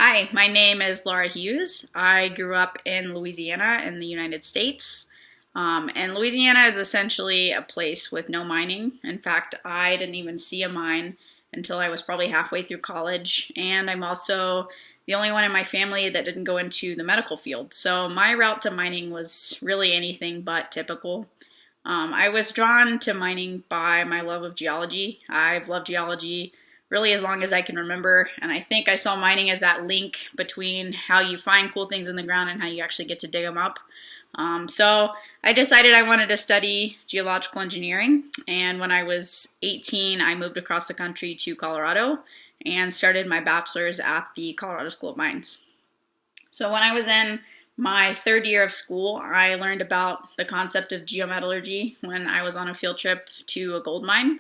Hi, my name is Laura Hughes. I grew up in Louisiana in the United States. And Louisiana is essentially a place with no mining. In fact, I didn't even see a mine until I was probably halfway through college. And I'm also the only one in my family that didn't go into the medical field. So my route to mining was really anything but typical. I was drawn to mining by my love of geology. I've loved geology really as long as I can remember, and I think I saw mining as that link between how you find cool things in the ground and how you actually get to dig them up. So I decided I wanted to study geological engineering, and when I was 18, I moved across the country to Colorado and started my bachelor's at the Colorado School of Mines. So when I was in my third year of school, I learned about the concept of geometallurgy when I was on a field trip to a gold mine.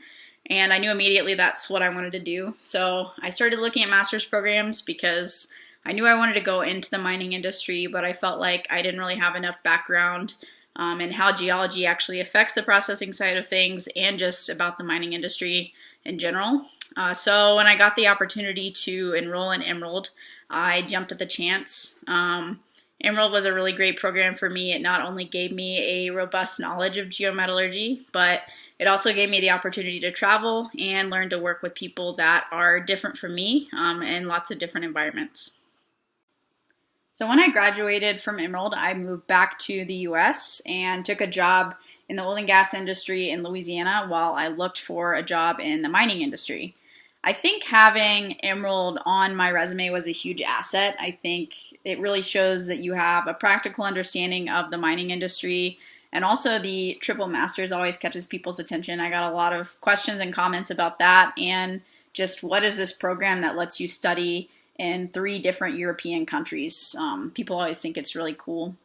And I knew immediately that's what I wanted to do. So I started looking at master's programs because I knew I wanted to go into the mining industry, but I felt like I didn't really have enough background in how geology actually affects the processing side of things and just about the mining industry in general. So when I got the opportunity to enroll in Emerald, I jumped at the chance. Emerald was a really great program for me. It not only gave me a robust knowledge of geometallurgy, but it also gave me the opportunity to travel and learn to work with people that are different from me in lots of different environments. So when I graduated from Emerald, I moved back to the US and took a job in the oil and gas industry in Louisiana while I looked for a job in the mining industry. I think having Emerald on my resume was a huge asset. I think it really shows that you have a practical understanding of the mining industry. And also the triple masters always catches people's attention. I got a lot of questions and comments about that and just what is this program that lets you study in 3 different European countries. People always think it's really cool.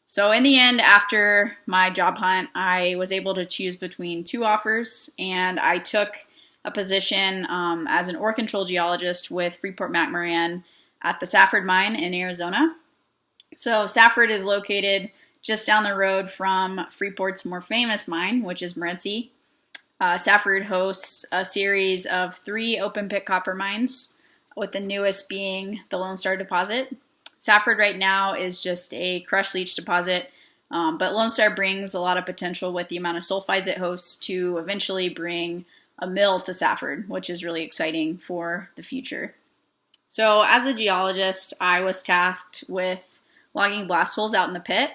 So in the end, after my job hunt, I was able to choose between 2 offers, and I took a position as an ore control geologist with Freeport-McMoRan at the Safford mine in Arizona. So Safford is located just down the road from Freeport's more famous mine, which is Morenci. Safford hosts a series of 3 open pit copper mines, with the newest being the Lone Star deposit. Safford right now is just a crushed leach deposit, but Lone Star brings a lot of potential with the amount of sulfides it hosts to eventually bring a mill to Safford, which is really exciting for the future. So as a geologist, I was tasked with logging blast holes out in the pit.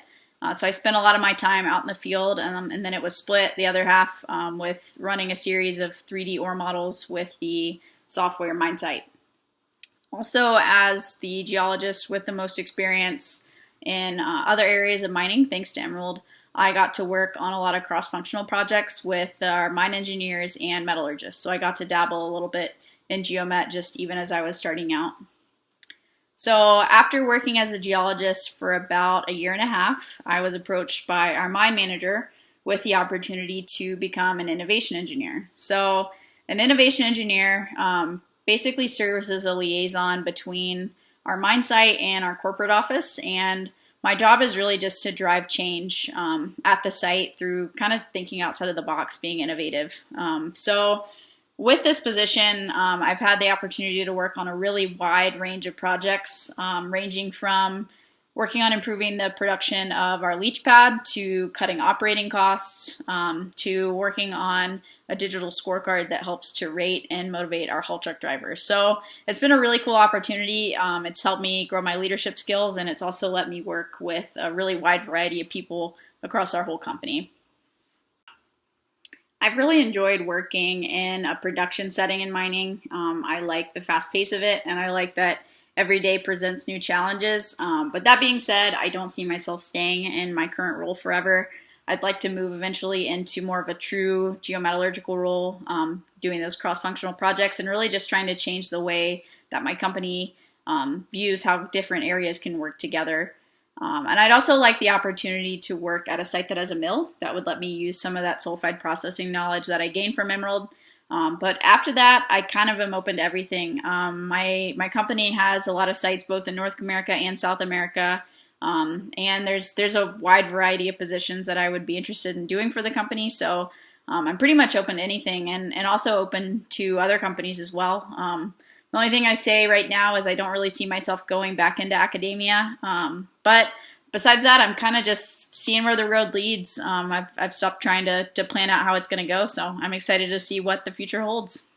So I spent a lot of my time out in the field, and then it was split the other half with running a series of 3D ore models with the software MineSight. Also, as the geologist with the most experience in other areas of mining, thanks to Emerald, I got to work on a lot of cross-functional projects with our mine engineers and metallurgists. So I got to dabble a little bit in geomet just even as I was starting out. So after working as a geologist for about a year and a half, I was approached by our mine manager with the opportunity to become an innovation engineer. So an innovation engineer basically serves as a liaison between our mine site and our corporate office, and my job is really just to drive change at the site through kind of thinking outside of the box, being innovative. So with this position, I've had the opportunity to work on a really wide range of projects, ranging from working on improving the production of our leach pad to cutting operating costs, to working on a digital scorecard that helps to rate and motivate our haul truck drivers. So it's been a really cool opportunity. It's helped me grow my leadership skills, and it's also let me work with a really wide variety of people across our whole company. I've really enjoyed working in a production setting in mining. I like the fast pace of it, and I like that every day presents new challenges. But that being said, I don't see myself staying in my current role forever. I'd like to move eventually into more of a true geometallurgical role, doing those cross-functional projects and really just trying to change the way that my company views how different areas can work together. And I'd also like the opportunity to work at a site that has a mill that would let me use some of that sulfide processing knowledge that I gained from Emerald. But after that, I kind of am open to everything. My company has a lot of sites both in North America and South America. And there's a wide variety of positions that I would be interested in doing for the company. So I'm pretty much open to anything, and also open to other companies as well. The only thing I say right now is I don't really see myself going back into academia. But besides that, I'm kind of just seeing where the road leads. I've stopped trying to plan out how it's going to go, so I'm excited to see what the future holds.